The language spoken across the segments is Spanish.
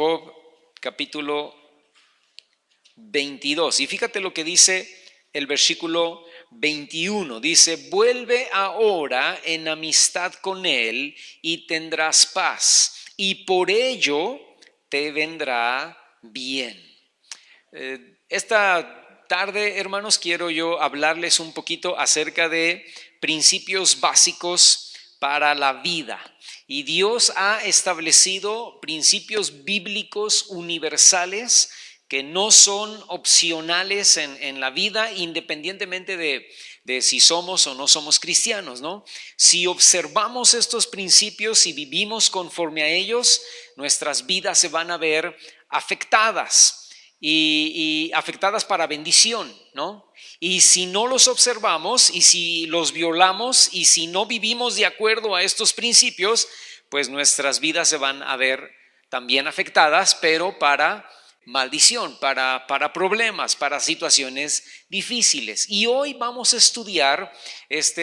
Job capítulo 22. Y fíjate lo que dice el versículo 21. Dice: vuelve ahora en amistad con él y tendrás paz, y por ello te vendrá bien. Esta tarde, hermanos, quiero yo hablarles un poquito acerca de principios básicos para la vida. Y Dios ha establecido principios bíblicos universales que no son opcionales en la vida, independientemente de si somos o no somos cristianos, ¿no? Si observamos estos principios y vivimos conforme a ellos, nuestras vidas se van a ver afectadas. Y afectadas para bendición, ¿no? Y si no los observamos y si los violamos y si no vivimos de acuerdo a estos principios, pues nuestras vidas se van a ver también afectadas, pero para maldición, para problemas, para situaciones difíciles. Y hoy vamos a estudiar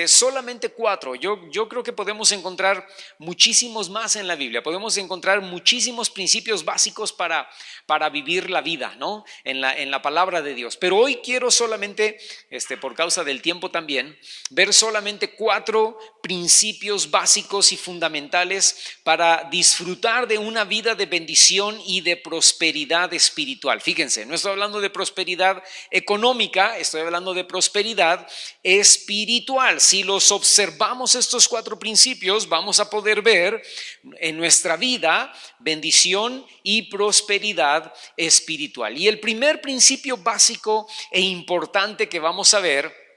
solamente 4. Yo creo que podemos encontrar muchísimos más en la Biblia. Podemos encontrar muchísimos principios básicos para vivir la vida, ¿no? En la palabra de Dios. Pero hoy quiero solamente, por causa del tiempo también, ver solamente 4 principios básicos y fundamentales para disfrutar de una vida de bendición y de prosperidad espiritual. Fíjense, no estoy hablando de prosperidad económica, estoy hablando de prosperidad espiritual. Si los observamos estos 4 principios, vamos a poder ver en nuestra vida bendición y prosperidad espiritual. Y el primer principio básico e importante que vamos a ver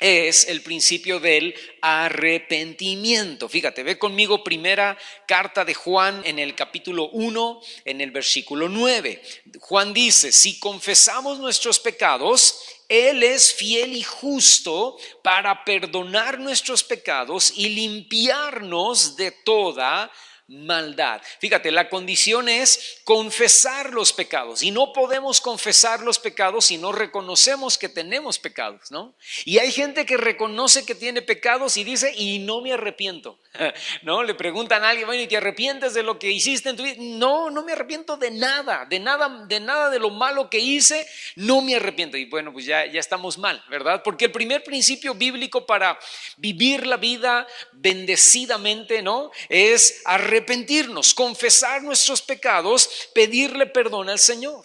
es el principio del arrepentimiento. Fíjate, ve conmigo primera carta de Juan en el capítulo 1, en el versículo 9. Juan dice: si confesamos nuestros pecados, Él es fiel y justo para perdonar nuestros pecados y limpiarnos de toda maldad. Fíjate, la condición es confesar los pecados, y no podemos confesar los pecados si no reconocemos que tenemos pecados, ¿no? Y hay gente que reconoce que tiene pecados y dice: y no me arrepiento, ¿no? Le preguntan a alguien: bueno, ¿y te arrepientes de lo que hiciste en tu vida? No me arrepiento de nada de lo malo que hice, no me arrepiento. Y bueno, pues ya estamos mal, ¿verdad? Porque el primer principio bíblico para vivir la vida bendecidamente, ¿no?, es arrepentirnos, confesar nuestros pecados, pedirle perdón al Señor.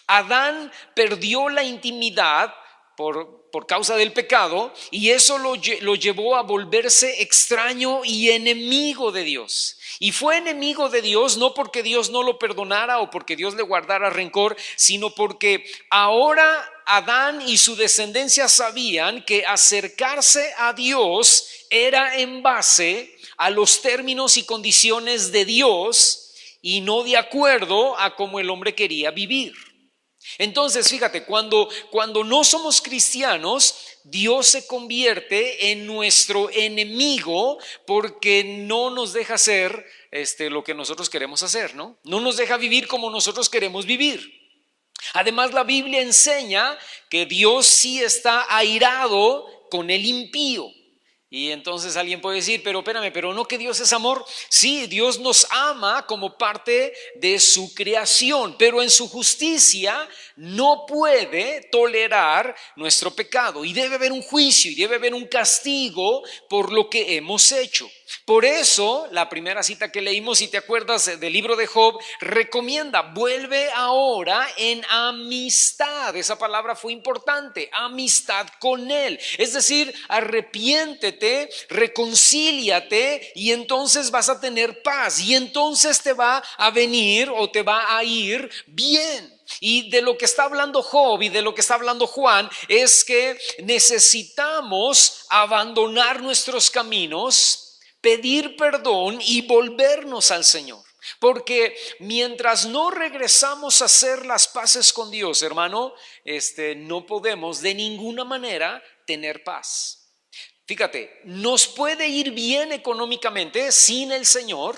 Adán perdió la intimidad por causa del pecado, y eso lo llevó a volverse extraño y enemigo de Dios. Y fue enemigo de Dios no porque Dios no lo perdonara o porque Dios le guardara rencor, sino porque ahora Adán y su descendencia sabían que acercarse a Dios era en base a los términos y condiciones de Dios y no de acuerdo a cómo el hombre quería vivir. Entonces, fíjate, cuando no somos cristianos, Dios se convierte en nuestro enemigo porque no nos deja hacer lo que nosotros queremos hacer, ¿no? No nos deja vivir como nosotros queremos vivir. Además, la Biblia enseña que Dios sí está airado con el impío. Y entonces alguien puede decir: pero espérame, pero no que Dios es amor. Sí, Dios nos ama como parte de su creación, pero en su justicia no puede tolerar nuestro pecado, y debe haber un juicio y debe haber un castigo por lo que hemos hecho. Por eso la primera cita que leímos, si te acuerdas, del libro de Job, recomienda: vuelve ahora en amistad. Esa palabra fue importante, amistad con Él. Es decir, arrepiéntete, reconcíliate, y entonces vas a tener paz, y entonces te va a venir o te va a ir bien. Y de lo que está hablando Job y de lo que está hablando Juan es que necesitamos abandonar nuestros caminos, pedir perdón y volvernos al Señor. Porque mientras no regresamos a hacer las paces con Dios, hermano, no podemos de ninguna manera tener paz. Fíjate, nos puede ir bien económicamente sin el Señor,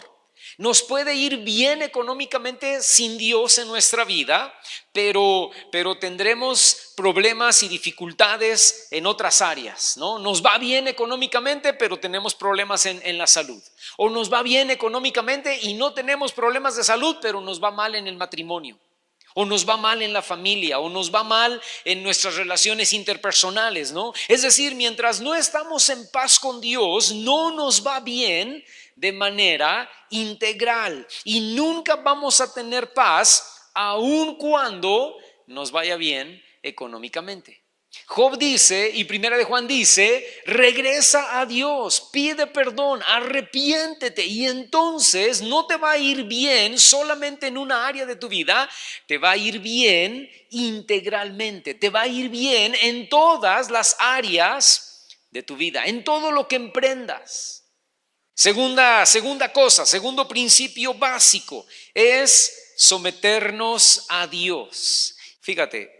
Nos puede ir bien económicamente sin Dios en nuestra vida, pero tendremos problemas y dificultades en otras áreas, ¿no? Nos va bien económicamente, pero tenemos problemas en la salud. O nos va bien económicamente y no tenemos problemas de salud, pero nos va mal en el matrimonio. O nos va mal en la familia, o nos va mal en nuestras relaciones interpersonales, ¿no? Es decir, mientras no estamos en paz con Dios, no nos va bien de manera integral. Y nunca vamos a tener paz, aun cuando nos vaya bien económicamente. Job dice, y Primera de Juan dice, regresa a Dios, pide perdón, arrepiéntete, y entonces no te va a ir bien solamente en una área de tu vida, te va a ir bien integralmente, te va a ir bien en todas las áreas de tu vida, en todo lo que emprendas. Segunda cosa, segundo principio básico, es someternos a Dios. Fíjate.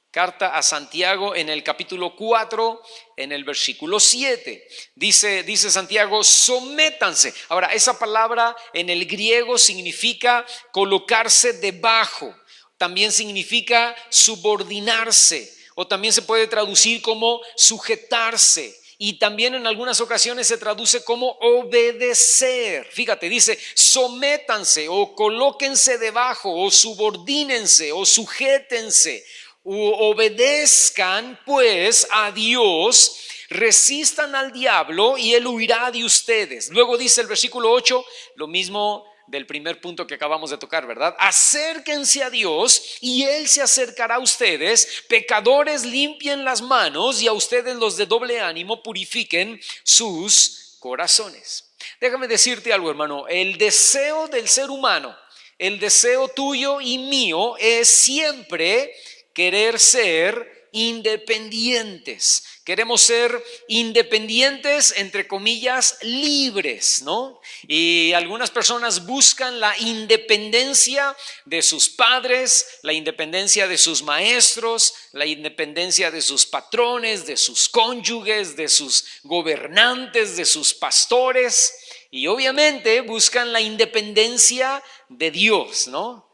Carta a Santiago en el capítulo 4, en el versículo 7. Dice Santiago, sométanse. Ahora, esa palabra en el griego significa colocarse debajo. También significa subordinarse. O también se puede traducir como sujetarse. Y también en algunas ocasiones se traduce como obedecer. Fíjate, dice sométanse o colóquense debajo o subordínense o sujétense. Obedezcan pues a Dios, resistan al diablo y él huirá de ustedes. Luego dice el versículo 8, lo mismo del primer punto que acabamos de tocar, ¿verdad? Acérquense a Dios y él se acercará a ustedes. Pecadores, limpien las manos, y a ustedes los de doble ánimo purifiquen sus corazones. Déjame decirte algo, hermano, el deseo del ser humano, el deseo tuyo y mío es siempre querer ser independientes. Queremos ser independientes, entre comillas, libres, ¿no? Y algunas personas buscan la independencia de sus padres, la independencia de sus maestros, la independencia de sus patrones, de sus cónyuges, de sus gobernantes, de sus pastores. Y obviamente buscan la independencia de Dios, ¿no?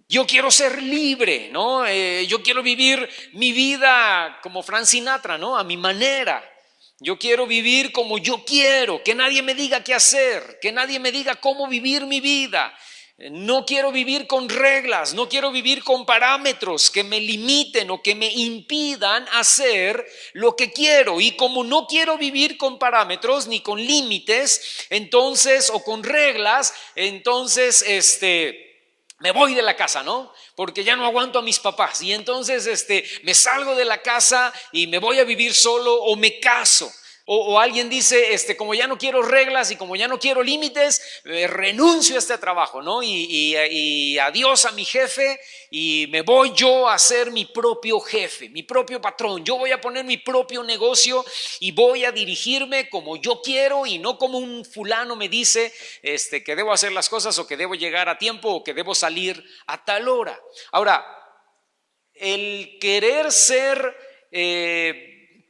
Yo quiero ser libre, ¿no? Yo quiero vivir mi vida como Frank Sinatra, ¿no? A mi manera. Yo quiero vivir como yo quiero, que nadie me diga qué hacer, que nadie me diga cómo vivir mi vida. No quiero vivir con reglas, no quiero vivir con parámetros que me limiten o que me impidan hacer lo que quiero. Y como no quiero vivir con parámetros ni con límites, entonces, o con reglas, entonces, me voy de la casa, ¿no? Porque ya no aguanto a mis papás. Y entonces me salgo de la casa y me voy a vivir solo, o me caso. O alguien dice, como ya no quiero reglas y como ya no quiero límites, renuncio a este trabajo, ¿no? Y adiós a mi jefe, y me voy yo a ser mi propio jefe, mi propio patrón. Yo voy a poner mi propio negocio y voy a dirigirme como yo quiero y no como un fulano me dice que debo hacer las cosas, o que debo llegar a tiempo, o que debo salir a tal hora. Ahora, el querer ser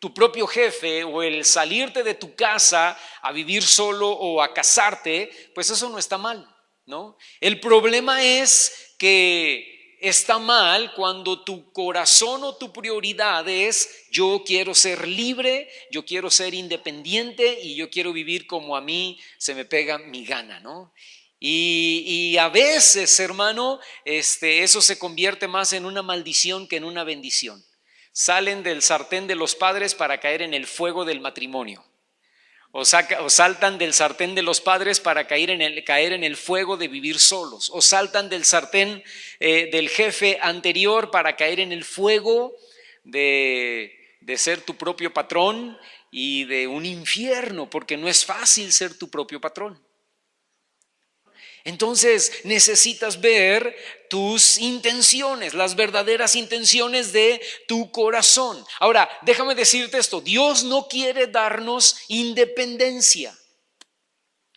tu propio jefe, o el salirte de tu casa a vivir solo o a casarte, pues eso no está mal, ¿no? El problema es que está mal cuando tu corazón o tu prioridad es: yo quiero ser libre, yo quiero ser independiente y yo quiero vivir como a mí se me pega mi gana, ¿no? Y a veces, hermano, eso se convierte más en una maldición que en una bendición. Salen del sartén de los padres para caer en el fuego del matrimonio. O saltan del sartén de los padres para caer en el fuego de vivir solos. O saltan del sartén del jefe anterior para caer en el fuego de ser tu propio patrón y de un infierno, porque no es fácil ser tu propio patrón. Entonces necesitas ver tus intenciones, las verdaderas intenciones de tu corazón. Ahora, déjame decirte esto: Dios no quiere darnos independencia.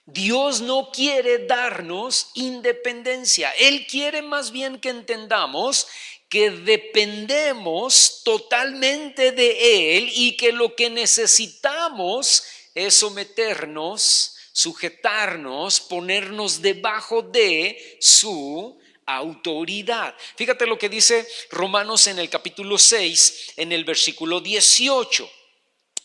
Dios no quiere darnos independencia. Él quiere más bien que entendamos que dependemos totalmente de Él y que lo que necesitamos es someternos sujetarnos, ponernos debajo de su autoridad. Fíjate lo que dice Romanos en el capítulo 6, en el versículo 18.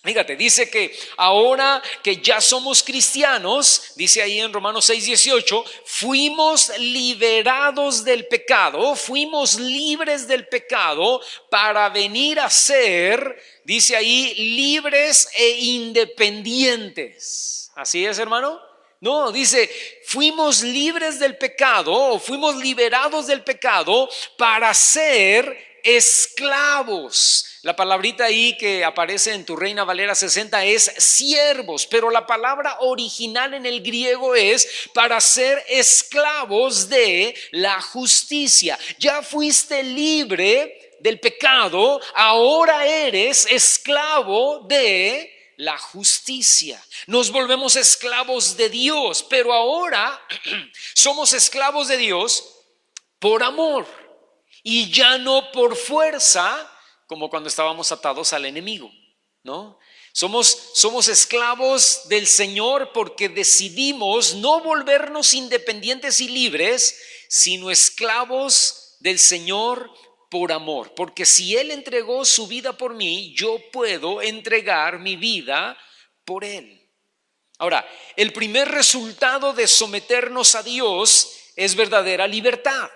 Fíjate, dice que ahora que ya somos cristianos, dice ahí en Romanos 6:18, fuimos liberados del pecado, fuimos libres del pecado para venir a ser, dice ahí, libres e independientes. ¿Así es, hermano? No, dice, fuimos libres del pecado, o fuimos liberados del pecado para ser esclavos. La palabrita ahí que aparece en tu Reina Valera 60 es siervos, pero la palabra original en el griego es para ser esclavos de la justicia. Ya fuiste libre del pecado, ahora eres esclavo de la justicia. Nos volvemos esclavos de Dios, pero ahora somos esclavos de Dios por amor y ya no por fuerza, como cuando estábamos atados al enemigo, ¿no? Somos esclavos del Señor porque decidimos no volvernos independientes y libres, sino esclavos del Señor por amor. Porque si Él entregó su vida por mí, yo puedo entregar mi vida por Él. Ahora, el primer resultado de someternos a Dios es verdadera libertad.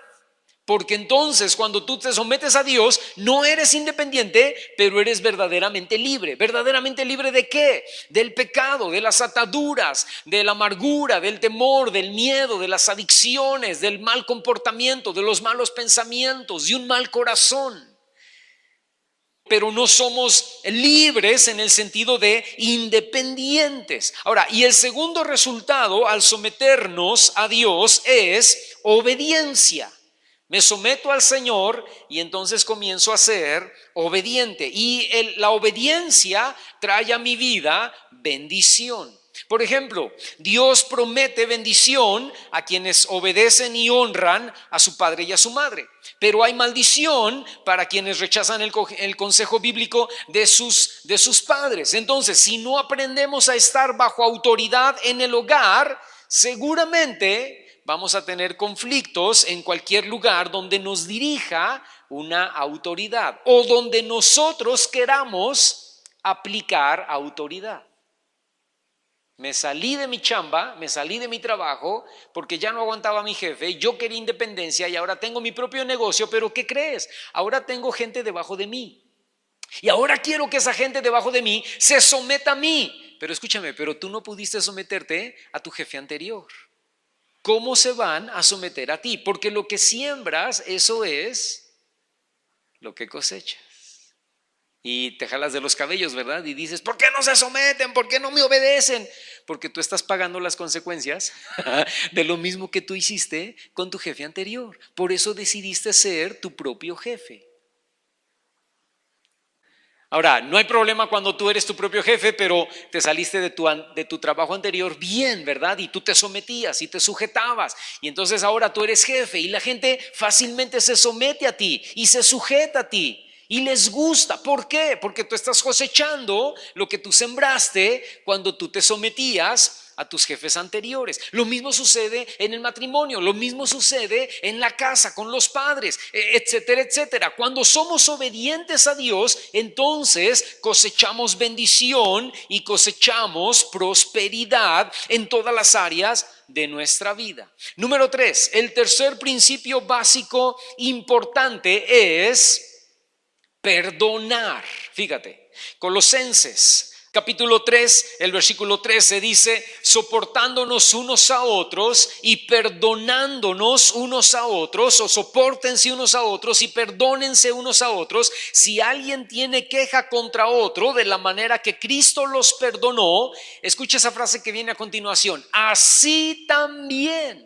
Porque entonces cuando tú te sometes a Dios, no eres independiente, pero eres verdaderamente libre. ¿Verdaderamente libre de qué? Del pecado, de las ataduras, de la amargura, del temor, del miedo, de las adicciones, del mal comportamiento, de los malos pensamientos, de un mal corazón. Pero no somos libres en el sentido de independientes. Ahora, y el segundo resultado al someternos a Dios es obediencia. Me someto al Señor y entonces comienzo a ser obediente. Y la obediencia trae a mi vida bendición. Por ejemplo, Dios promete bendición a quienes obedecen y honran a su padre y a su madre. Pero hay maldición para quienes rechazan el consejo bíblico de sus padres. Entonces, si no aprendemos a estar bajo autoridad en el hogar, seguramente vamos a tener conflictos en cualquier lugar donde nos dirija una autoridad o donde nosotros queramos aplicar autoridad. Me salí de mi chamba, me salí de mi trabajo porque ya no aguantaba a mi jefe, yo quería independencia y ahora tengo mi propio negocio, pero ¿qué crees? Ahora tengo gente debajo de mí y ahora quiero que esa gente debajo de mí se someta a mí. Pero escúchame, pero tú no pudiste someterte a tu jefe anterior. ¿Cómo se van a someter a ti? Porque lo que siembras, eso es lo que cosechas. Y te jalas de los cabellos, ¿verdad? Y dices, ¿por qué no se someten? ¿Por qué no me obedecen? Porque tú estás pagando las consecuencias de lo mismo que tú hiciste con tu jefe anterior. Por eso decidiste ser tu propio jefe. Ahora, no hay problema cuando tú eres tu propio jefe, pero te saliste de tu trabajo anterior bien, ¿verdad? Y tú te sometías y te sujetabas. Y entonces ahora tú eres jefe y la gente fácilmente se somete a ti y se sujeta a ti. Y les gusta. ¿Por qué? Porque tú estás cosechando lo que tú sembraste cuando tú te sometías a tus jefes anteriores. Lo mismo sucede en el matrimonio, lo mismo sucede en la casa con los padres, etcétera, etcétera. Cuando somos obedientes a Dios, entonces cosechamos bendición y cosechamos prosperidad en todas las áreas de nuestra vida. Número 3, el tercer principio básico importante es perdonar. Fíjate, Colosenses capítulo 3, el versículo 13 dice, soportándonos unos a otros y perdonándonos unos a otros, o sopórtense unos a otros y perdónense unos a otros. Si alguien tiene queja contra otro, de la manera que Cristo los perdonó, escucha esa frase que viene a continuación, así también.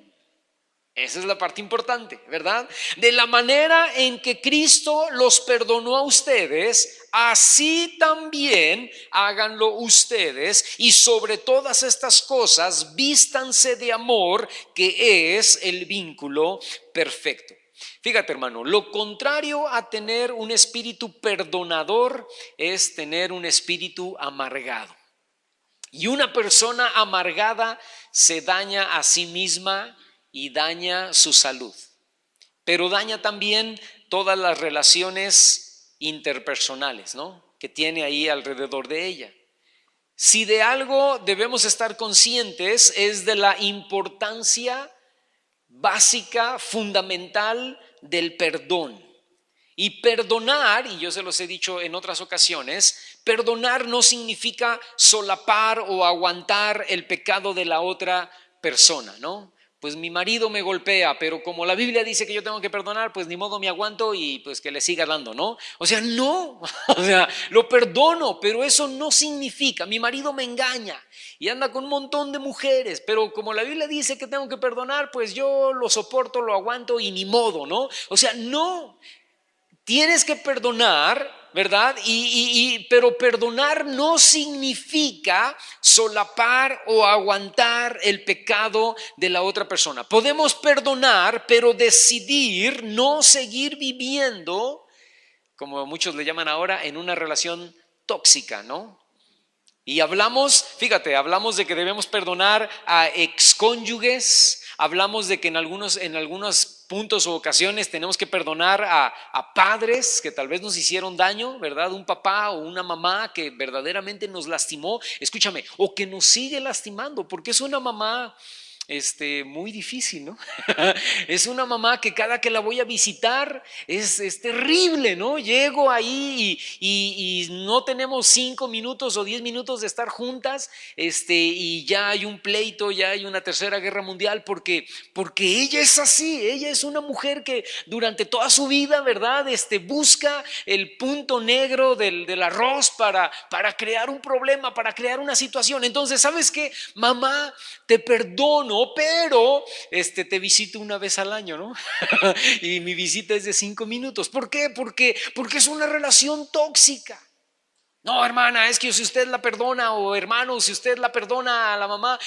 Esa es la parte importante, ¿verdad? De la manera en que Cristo los perdonó a ustedes, así también háganlo ustedes, y sobre todas estas cosas vístanse de amor, que es el vínculo perfecto. Fíjate, hermano, lo contrario a tener un espíritu perdonador es tener un espíritu amargado. Y una persona amargada se daña a sí misma y daña su salud, pero daña también todas las relaciones interpersonales, ¿no?, que tiene ahí alrededor de ella. Si de algo debemos estar conscientes es de la importancia básica, fundamental del perdón. Y perdonar, y yo se los he dicho en otras ocasiones, perdonar no significa solapar o aguantar el pecado de la otra persona, ¿no? Pues mi marido me golpea, pero como la Biblia dice que yo tengo que perdonar, pues ni modo me aguanto y pues que le siga dando, ¿no? O sea, no, o sea, lo perdono, pero eso no significa, mi marido me engaña y anda con un montón de mujeres, pero como la Biblia dice que tengo que perdonar, pues yo lo soporto, lo aguanto y ni modo, ¿no? O sea, no. Tienes que perdonar, ¿verdad? Pero perdonar no significa solapar o aguantar el pecado de la otra persona. Podemos perdonar, pero decidir no seguir viviendo, como muchos le llaman ahora, en una relación tóxica, ¿no? Y hablamos, fíjate, hablamos de que debemos perdonar a excónyuges, hablamos de que en algunos puntos o ocasiones tenemos que perdonar a padres que tal vez nos hicieron daño, ¿verdad? Un papá o una mamá que verdaderamente nos lastimó, escúchame, o que nos sigue lastimando, porque es una mamá muy difícil, ¿no? Es una mamá que cada que la voy a visitar es terrible, ¿no? Llego ahí y no tenemos 5 minutos o 10 minutos de estar juntas, y ya hay un pleito, ya hay una tercera guerra mundial, porque ella es así, ella es una mujer que durante toda su vida, ¿verdad? Busca el punto negro del arroz para crear un problema, para crear una situación. Entonces, ¿sabes qué? Mamá, te perdono, pero te visito una vez al año, ¿no? Y mi visita es de 5 minutos. ¿Por qué? Porque es una relación tóxica. No, hermana, es que si usted la perdona, o hermano, si usted la perdona a la mamá,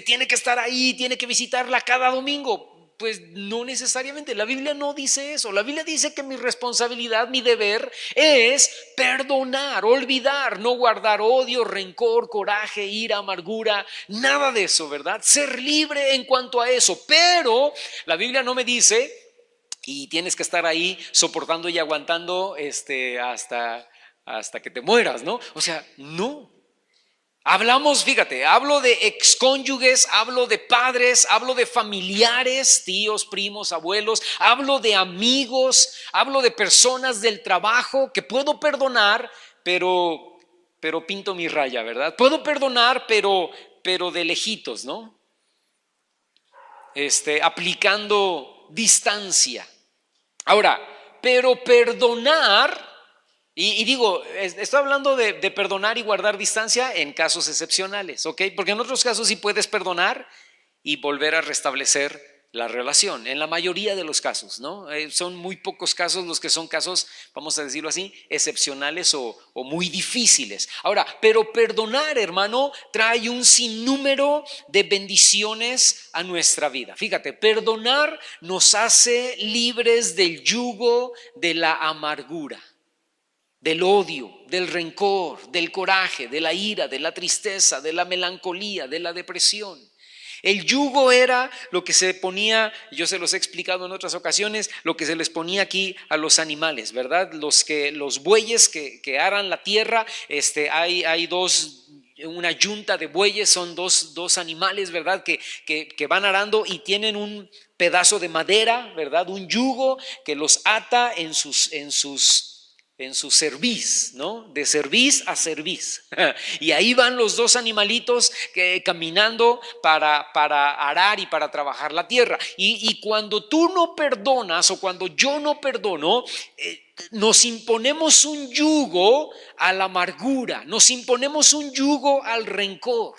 tiene que estar ahí, tiene que visitarla cada domingo. Pues no necesariamente, la Biblia no dice eso. La Biblia dice que mi responsabilidad, mi deber es perdonar, olvidar, no guardar odio, rencor, coraje, ira, amargura, nada de eso, ¿verdad? Ser libre en cuanto a eso, pero la Biblia no me dice y tienes que estar ahí soportando y aguantando hasta que te mueras, ¿no? O sea, no. Hablamos, fíjate, hablo de excónyuges, hablo de padres, hablo de familiares, tíos, primos, abuelos, hablo de amigos, hablo de personas del trabajo que puedo perdonar, pero pinto mi raya, ¿verdad? Puedo perdonar, pero de lejitos, ¿no? Aplicando distancia. Ahora, pero perdonar. Y digo, estoy hablando de perdonar y guardar distancia en casos excepcionales, ¿ok? Porque en otros casos sí puedes perdonar y volver a restablecer la relación, en la mayoría de los casos, ¿no? Son muy pocos casos los que son casos, vamos a decirlo así, excepcionales o muy difíciles. Ahora, pero perdonar, hermano, trae un sinnúmero de bendiciones a nuestra vida. Fíjate, perdonar nos hace libres del yugo de la amargura, del odio, del rencor, del coraje, de la ira, de la tristeza, de la melancolía, de la depresión. El yugo era lo que se ponía, yo se los he explicado en otras ocasiones, lo que se les ponía aquí a los animales, ¿verdad? Los bueyes que aran la tierra, hay una yunta de bueyes, son dos animales, ¿verdad? Que van arando y tienen un pedazo de madera, ¿verdad? Un yugo que los ata en su cerviz, ¿no? De cerviz a cerviz. Y ahí van los dos animalitos caminando para arar y para trabajar la tierra. Y cuando tú no perdonas o cuando yo no perdono, nos imponemos un yugo a la amargura, nos imponemos un yugo al rencor.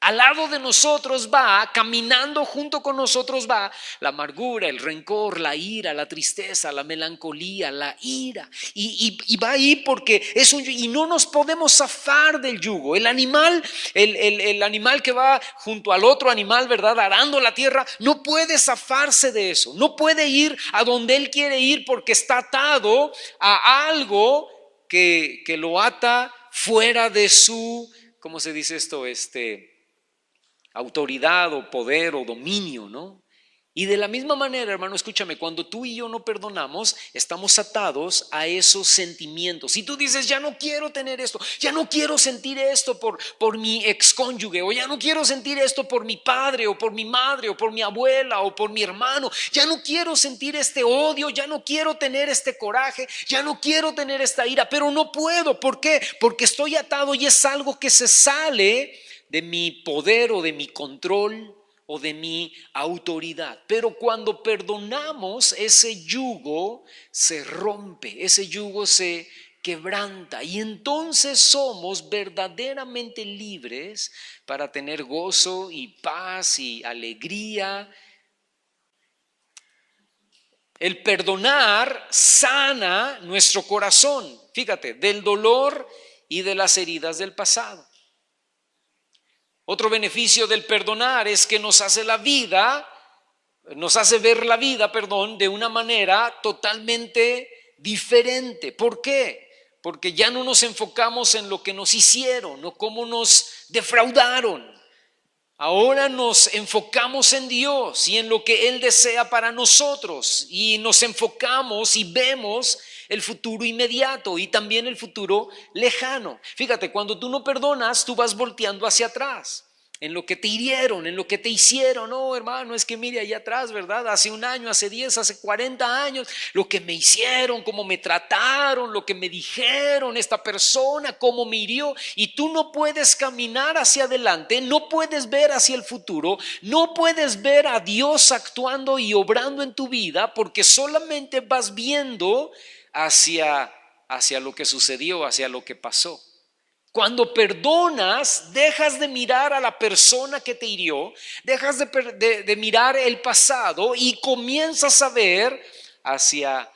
Al lado de nosotros va, caminando junto con nosotros va la amargura, el rencor, la ira, la tristeza, la melancolía, la ira. Y va ahí porque es un yugo y no nos podemos zafar del yugo. El animal que va junto al otro animal, ¿verdad? Arando la tierra, no puede zafarse de eso. No puede ir a donde él quiere ir porque está atado a algo que lo ata fuera de su ¿cómo se dice esto? Autoridad o poder o dominio, ¿no? Y de la misma manera, hermano, escúchame, cuando tú y yo no perdonamos, estamos atados a esos sentimientos. Si tú dices, ya no quiero tener esto, ya no quiero sentir esto por mi excónyuge, o ya no quiero sentir esto por mi padre, o por mi madre, o por mi abuela, o por mi hermano, ya no quiero sentir este odio, ya no quiero tener este coraje, ya no quiero tener esta ira, pero no puedo. ¿Por qué? Porque estoy atado y es algo que se sale de mi poder o de mi control o de mi autoridad. Pero cuando perdonamos, ese yugo se rompe, ese yugo se quebranta y entonces somos verdaderamente libres para tener gozo y paz y alegría. El perdonar sana nuestro corazón, fíjate, del dolor y de las heridas del pasado. Otro beneficio del perdonar es que nos hace ver la vida, de una manera totalmente diferente. ¿Por qué? Porque ya no nos enfocamos en lo que nos hicieron o cómo nos defraudaron. Ahora nos enfocamos en Dios y en lo que Él desea para nosotros y nos enfocamos y vemos el futuro inmediato y también el futuro lejano. Fíjate, cuando tú no perdonas, tú vas volteando hacia atrás, en lo que te hirieron, en lo que te hicieron. No, hermano, es que mire allá atrás, ¿verdad? Hace un año, hace 10, hace 40 años, lo que me hicieron, cómo me trataron, lo que me dijeron, esta persona, cómo me hirió. Y tú no puedes caminar hacia adelante, no puedes ver hacia el futuro, no puedes ver a Dios actuando y obrando en tu vida porque solamente vas viendo hacia lo que sucedió, hacia lo que pasó. Cuando perdonas, dejas de mirar a la persona que te hirió, dejas de mirar el pasado y comienzas a ver hacia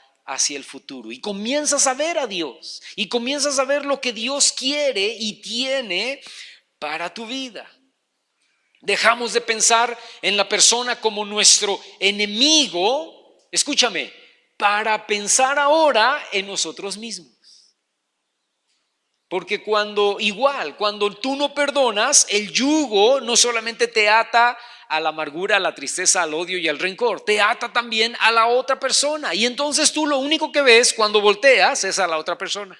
el futuro. Y comienzas a ver a Dios y comienzas a ver lo que Dios quiere y tiene para tu vida. Dejamos de pensar en la persona como nuestro enemigo, escúchame, para pensar ahora en nosotros mismos. Porque cuando tú no perdonas, el yugo no solamente te ata a la amargura, a la tristeza, al odio y al rencor, te ata también a la otra persona. Y entonces tú lo único que ves cuando volteas es a la otra persona.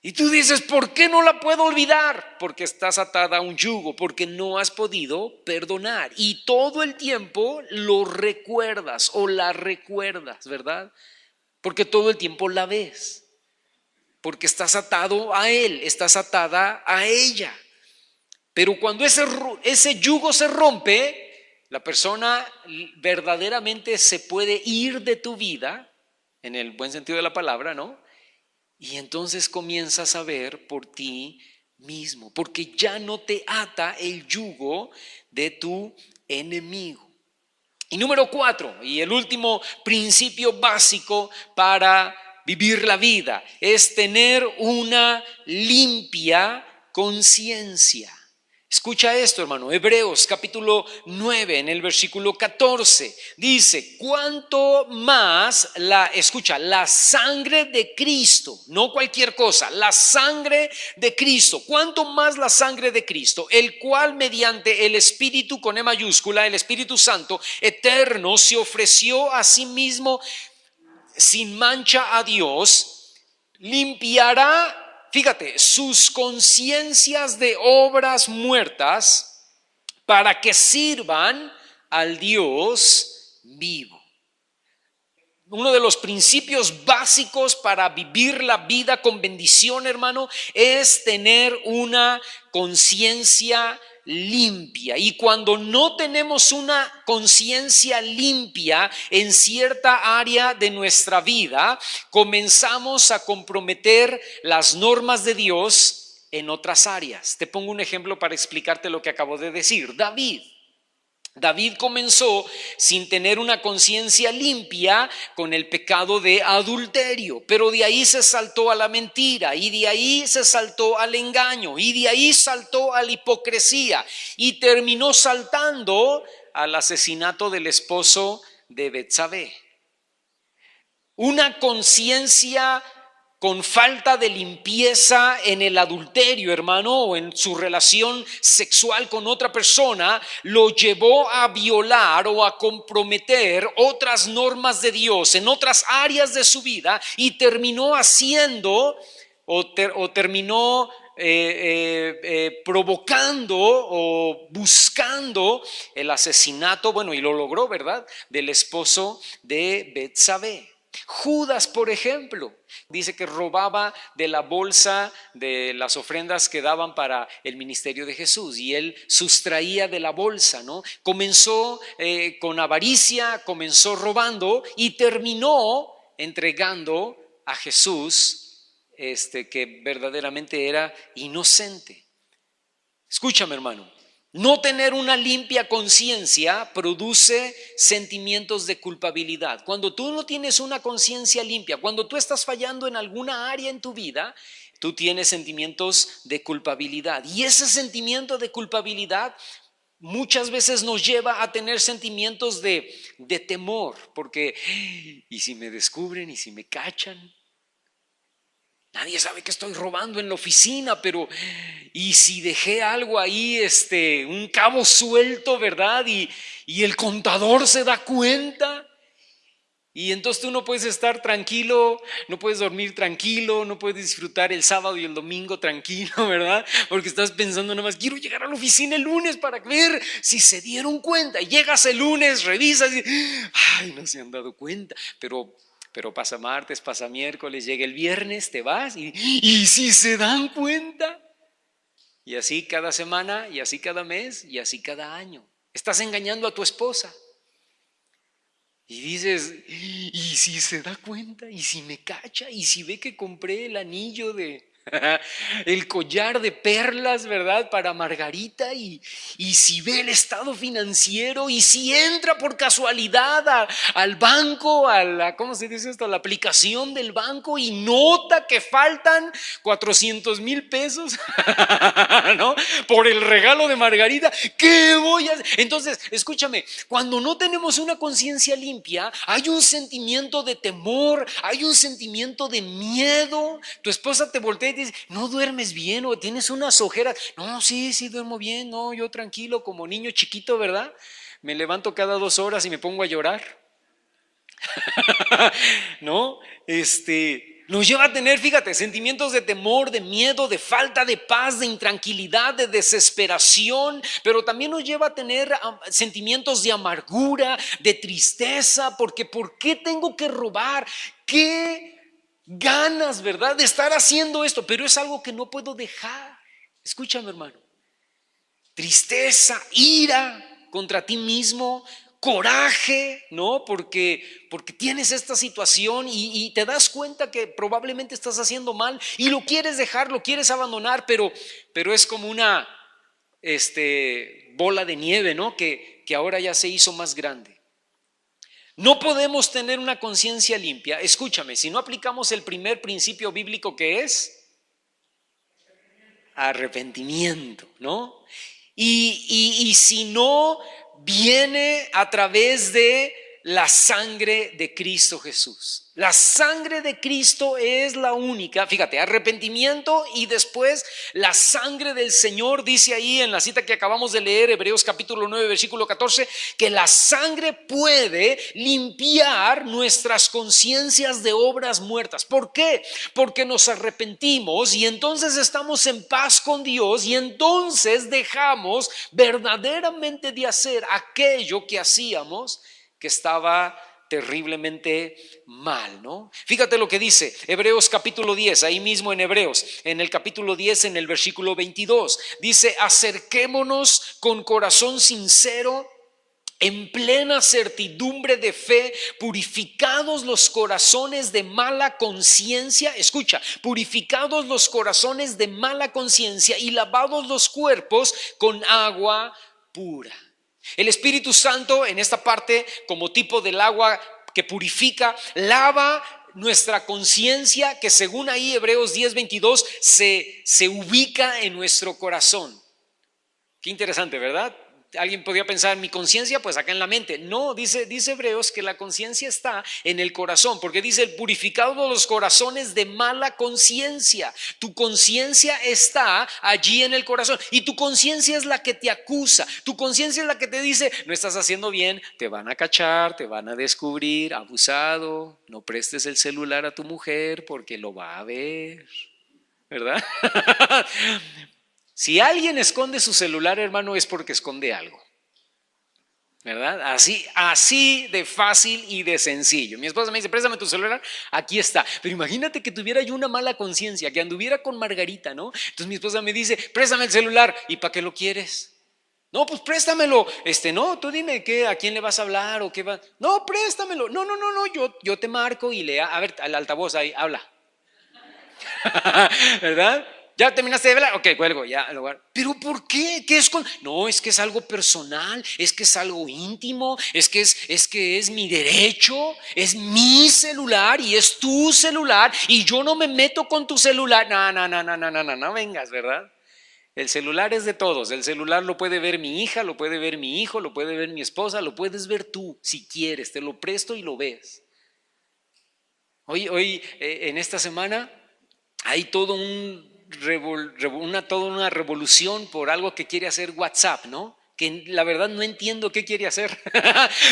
Y tú dices, ¿por qué no la puedo olvidar? Porque estás atada a un yugo, porque no has podido perdonar. Y todo el tiempo lo recuerdas o la recuerdas, ¿verdad? Porque todo el tiempo la ves. Porque estás atado a él, estás atada a ella. Pero cuando ese yugo se rompe, la persona verdaderamente se puede ir de tu vida, en el buen sentido de la palabra, ¿no? Y entonces comienzas a ver por ti mismo, porque ya no te ata el yugo de tu enemigo. Y número 4, y el último principio básico para vivir la vida, es tener una limpia conciencia. Escucha esto, hermano. Hebreos capítulo 9 en el versículo 14 dice: cuanto más la sangre de Cristo, no cualquier cosa, la sangre de Cristo, cuanto más la sangre de Cristo, el cual mediante el Espíritu con E mayúscula, el Espíritu Santo eterno, se ofreció a sí mismo sin mancha a Dios, limpiará, fíjate, sus conciencias de obras muertas para que sirvan al Dios vivo. Uno de los principios básicos para vivir la vida con bendición, hermano, es tener una conciencia limpia. Y cuando no tenemos una conciencia limpia en cierta área de nuestra vida, comenzamos a comprometer las normas de Dios en otras áreas. Te pongo un ejemplo para explicarte lo que acabo de decir. David comenzó sin tener una conciencia limpia con el pecado de adulterio, pero de ahí se saltó a la mentira, y de ahí se saltó al engaño, y de ahí saltó a la hipocresía, y terminó saltando al asesinato del esposo de Betsabé. Una conciencia con falta de limpieza en el adulterio, hermano, o en su relación sexual con otra persona, lo llevó a violar o a comprometer otras normas de Dios en otras áreas de su vida y terminó haciendo terminó provocando o buscando el asesinato, bueno, y lo logró, ¿verdad?, del esposo de Betsabé. Judas, por ejemplo, dice que robaba de la bolsa de las ofrendas que daban para el ministerio de Jesús y él sustraía de la bolsa, ¿no? Comenzó con avaricia, comenzó robando y terminó entregando a Jesús, que verdaderamente era inocente. Escúchame, hermano. No tener una limpia conciencia produce sentimientos de culpabilidad. Cuando tú no tienes una conciencia limpia, cuando tú estás fallando en alguna área en tu vida, tú tienes sentimientos de culpabilidad. Y ese sentimiento de culpabilidad muchas veces nos lleva a tener sentimientos de temor, porque ¿y si me descubren? ¿Y si me cachan? Nadie sabe que estoy robando en la oficina, pero ¿y si dejé algo ahí, un cabo suelto, verdad? Y el contador se da cuenta. Y entonces tú no puedes estar tranquilo, no puedes dormir tranquilo, no puedes disfrutar el sábado y el domingo tranquilo, ¿verdad? Porque estás pensando nada más, quiero llegar a la oficina el lunes para ver si se dieron cuenta. Y llegas el lunes, revisas y, ay, no se han dado cuenta, pero pasa martes, pasa miércoles, llega el viernes, te vas y si se dan cuenta. Y así cada semana, y así cada mes, y así cada año. Estás engañando a tu esposa. Y dices, ¿y si se da cuenta? ¿Y si me cacha? ¿Y si ve que compré el anillo el collar de perlas, ¿verdad?, para Margarita? Y si ve el estado financiero, y si entra por casualidad al banco, ¿cómo se dice esto?, a la aplicación del banco y nota que faltan 400,000 pesos, ¿no?, por el regalo de Margarita. ¿Qué voy a hacer? Entonces, escúchame, cuando no tenemos una conciencia limpia, hay un sentimiento de temor, hay un sentimiento de miedo. Tu esposa te voltea y te dice, no duermes bien o tienes unas ojeras. No, sí duermo bien, no, yo tranquilo como niño chiquito, ¿verdad? Me levanto cada 2 horas y me pongo a llorar. ¿No? Nos lleva a tener, fíjate, sentimientos de temor, de miedo, de falta de paz, de intranquilidad, de desesperación, pero también nos lleva a tener sentimientos de amargura, de tristeza, porque ¿por qué tengo que robar? ¿Qué ganas, verdad, de estar haciendo esto? Pero es algo que no puedo dejar. Escúchame, hermano. Tristeza, ira contra ti mismo, coraje, ¿no? Porque tienes esta situación y te das cuenta que probablemente estás haciendo mal y lo quieres dejar, lo quieres abandonar, pero es como una bola de nieve, ¿no? Que ahora ya se hizo más grande. No podemos tener una conciencia limpia, escúchame, si no aplicamos el primer principio bíblico, que es arrepentimiento, ¿no? Y si no viene a través de la sangre de Cristo Jesús. La sangre de Cristo es la única, fíjate, arrepentimiento y después la sangre del Señor. Dice ahí en la cita que acabamos de leer, Hebreos capítulo 9, versículo 14, que la sangre puede limpiar nuestras conciencias de obras muertas. ¿Por qué? Porque nos arrepentimos y entonces estamos en paz con Dios y entonces dejamos verdaderamente de hacer aquello que hacíamos que estaba terriblemente mal, ¿no? Fíjate lo que dice Hebreos capítulo 10, ahí mismo en Hebreos, en el capítulo 10, en el versículo 22, dice, acerquémonos con corazón sincero, en plena certidumbre de fe, purificados los corazones de mala conciencia, escucha, purificados los corazones de mala conciencia y lavados los cuerpos con agua pura. El Espíritu Santo en esta parte, como tipo del agua que purifica, lava nuestra conciencia, que según ahí Hebreos 10:22 se ubica en nuestro corazón. Qué interesante, ¿verdad? Alguien podría pensar, mi conciencia pues acá en la mente. No, dice Hebreos que la conciencia está en el corazón, porque dice el purificado de los corazones de mala conciencia. Tu conciencia está allí en el corazón y tu conciencia es la que te acusa. Tu conciencia es la que te dice, no estás haciendo bien, te van a cachar, te van a descubrir, abusado, no prestes el celular a tu mujer porque lo va a ver, ¿verdad? Si alguien esconde su celular, hermano, es porque esconde algo, ¿verdad? Así de fácil y de sencillo. Mi esposa me dice, préstame tu celular, aquí está. Pero imagínate que tuviera yo una mala conciencia, que anduviera con Margarita, ¿no? Entonces mi esposa me dice, préstame el celular. ¿Y para qué lo quieres? No, pues préstamelo. No, tú dime a quién le vas a hablar o qué va. No, préstamelo. No, yo te marco y a ver, al altavoz ahí, habla. ¿Verdad? ¿Ya terminaste de hablar? Ok, cuelgo, ya. ¿Pero por qué? ¿Qué es No, es que es algo personal, es que es algo íntimo, es que es mi derecho, es mi celular y es tu celular y yo no me meto con tu celular. No vengas, ¿verdad? El celular es de todos, el celular lo puede ver mi hija, lo puede ver mi hijo, lo puede ver mi esposa, lo puedes ver tú si quieres, te lo presto y lo ves. Hoy en esta semana hay toda una revolución por algo que quiere hacer WhatsApp, ¿no? Que la verdad no entiendo qué quiere hacer,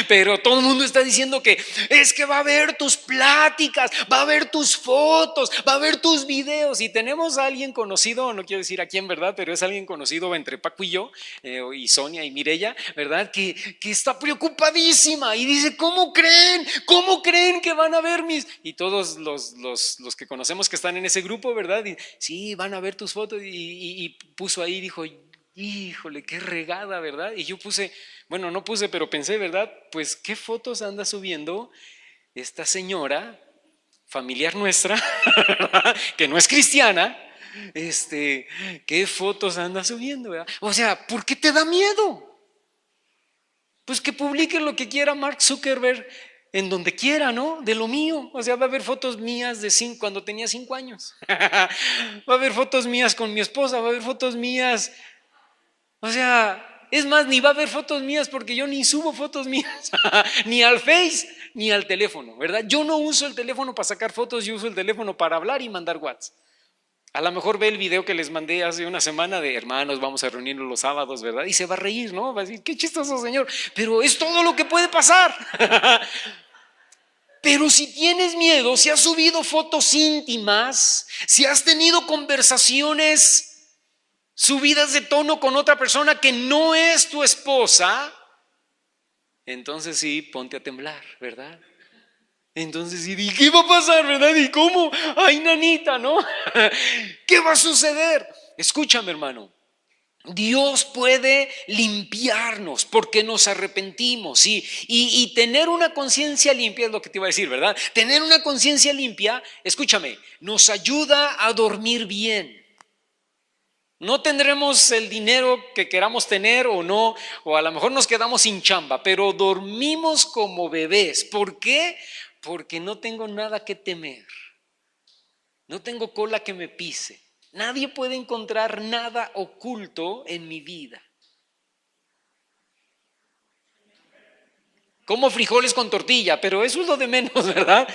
pero todo el mundo está diciendo que es que va a ver tus pláticas, va a ver tus fotos, va a ver tus videos. Y tenemos a alguien conocido, no quiero decir a quién, ¿verdad? Pero es alguien conocido entre Paco y yo, y Sonia y Mireya, ¿verdad? Que está preocupadísima y dice, ¿cómo creen? ¿Cómo creen que van a ver mis? Y todos los que conocemos que están en ese grupo, ¿verdad? Y, sí, van a ver tus fotos y puso ahí, dijo, híjole, qué regada, ¿verdad? Y yo pero pensé, ¿verdad? Pues, ¿qué fotos anda subiendo esta señora, familiar nuestra, que no es cristiana? ¿Qué fotos anda subiendo, ¿verdad? O sea, ¿por qué te da miedo? Pues que publique lo que quiera Mark Zuckerberg en donde quiera, ¿no? De lo mío. O sea, va a haber fotos mías de cuando tenía 5 años. Va a haber fotos mías con mi esposa, va a haber fotos mías. O sea, es más, ni va a haber fotos mías porque yo ni subo fotos mías, ni al Face, ni al teléfono, ¿verdad? Yo no uso el teléfono para sacar fotos, yo uso el teléfono para hablar y mandar WhatsApp. A lo mejor ve el video que les mandé hace una semana de hermanos, vamos a reunirnos los sábados, ¿verdad? Y se va a reír, ¿no? Va a decir, qué chistoso, señor. Pero es todo lo que puede pasar. Pero si tienes miedo, si has subido fotos íntimas, si has tenido conversaciones subidas de tono con otra persona que no es tu esposa, entonces sí, ponte a temblar, ¿verdad? Entonces sí, ¿y qué va a pasar, verdad? ¿Y cómo? Ay, nanita, ¿no? ¿Qué va a suceder? Escúchame, hermano. Dios puede limpiarnos porque nos arrepentimos, ¿sí? Y tener una conciencia limpia es lo que te iba a decir, ¿verdad? Tener una conciencia limpia, escúchame, nos ayuda a dormir bien. No tendremos el dinero que queramos tener o no, o a lo mejor nos quedamos sin chamba, pero dormimos como bebés. ¿Por qué? Porque no tengo nada que temer. No tengo cola que me pise. Nadie puede encontrar nada oculto en mi vida. Como frijoles con tortilla, pero eso es lo de menos, ¿verdad?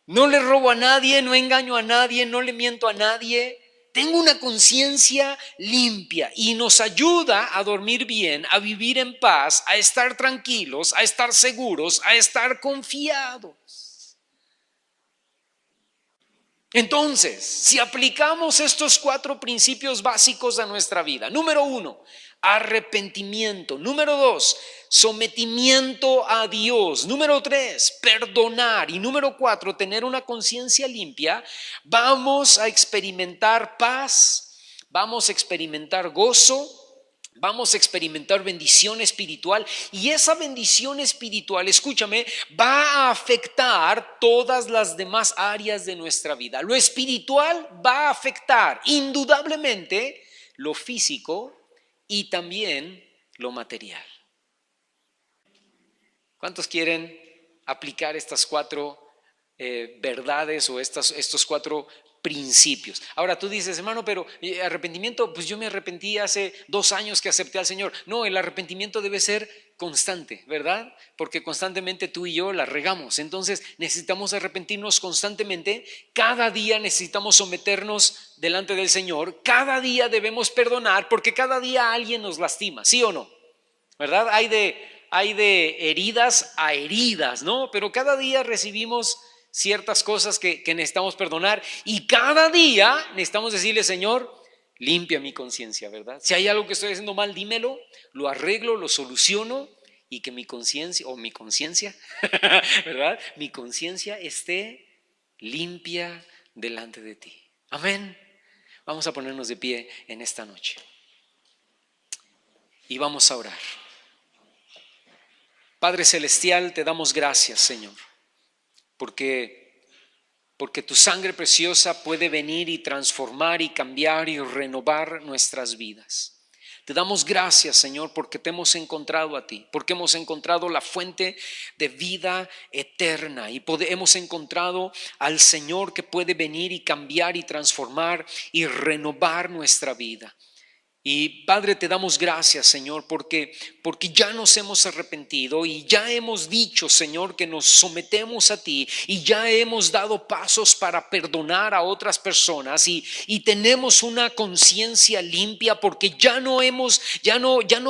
No le robo a nadie, no engaño a nadie, no le miento a nadie. Tengo una conciencia limpia y nos ayuda a dormir bien, a vivir en paz, a estar tranquilos, a estar seguros, a estar confiados. Entonces, si aplicamos estos 4 principios básicos a nuestra vida, número 1, arrepentimiento. Número 2, sometimiento a Dios. Número 3, perdonar. Y número 4, tener una conciencia limpia. Vamos a experimentar paz, vamos a experimentar gozo, vamos a experimentar bendición espiritual. Y esa bendición espiritual, escúchame, va a afectar todas las demás áreas de nuestra vida. Lo espiritual va a afectar indudablemente lo físico y también lo material. ¿Cuántos quieren aplicar estas 4 verdades o estos 4 principios. Ahora tú dices, hermano, pero arrepentimiento, pues yo me arrepentí hace 2 años que acepté al Señor. No, el arrepentimiento debe ser constante, ¿verdad? Porque constantemente tú y yo la regamos. Entonces necesitamos arrepentirnos constantemente. Cada día necesitamos someternos delante del Señor. Cada día debemos perdonar porque cada día alguien nos lastima, ¿sí o no? ¿Verdad? Hay de heridas a heridas, ¿no? Pero cada día recibimos ciertas cosas que necesitamos perdonar y cada día necesitamos decirle, Señor, limpia mi conciencia, ¿verdad? Si hay algo que estoy haciendo mal, dímelo, lo arreglo, lo soluciono y que mi conciencia, ¿verdad? Mi conciencia esté limpia delante de ti. Amén. Vamos a ponernos de pie en esta noche y vamos a orar. Padre Celestial, te damos gracias, Señor, porque tu sangre preciosa puede venir y transformar y cambiar y renovar nuestras vidas. Te damos gracias, Señor, porque te hemos encontrado a ti, porque hemos encontrado la fuente de vida eterna y hemos encontrado al Señor que puede venir y cambiar y transformar y renovar nuestra vida. Y Padre, te damos gracias, Señor, porque ya nos hemos arrepentido y ya hemos dicho, Señor, que nos sometemos a ti y ya hemos dado pasos para perdonar a otras personas y tenemos una conciencia limpia porque ya no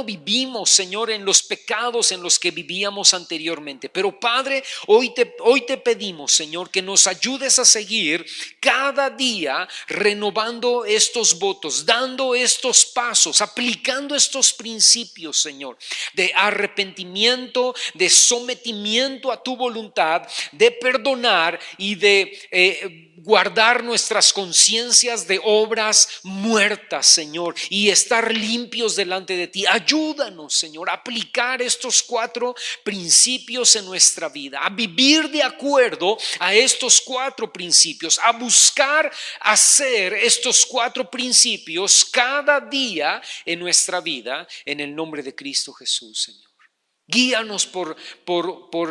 vivimos, Señor, en los pecados en los que vivíamos anteriormente. Pero Padre, hoy te pedimos, Señor, que nos ayudes a seguir cada día renovando estos votos, dando estos pasos, aplicando estos principios, Señor, de arrepentimiento, de sometimiento a tu voluntad, de perdonar y de guardar nuestras conciencias de obras muertas, Señor, y estar limpios delante de ti. Ayúdanos, Señor, a aplicar estos 4 principios en nuestra vida, a vivir de acuerdo a estos 4 principios, a buscar hacer estos 4 principios cada día en nuestra vida, en el nombre de Cristo Jesús, Señor. Guíanos por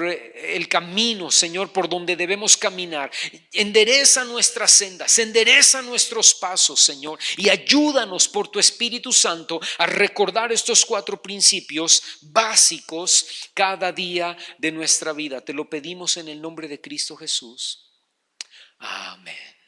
el camino, Señor, por donde debemos caminar. Endereza nuestras sendas, endereza nuestros pasos, Señor, y ayúdanos por tu Espíritu Santo a recordar estos 4 principios básicos cada día de nuestra vida. Te lo pedimos en el nombre de Cristo Jesús.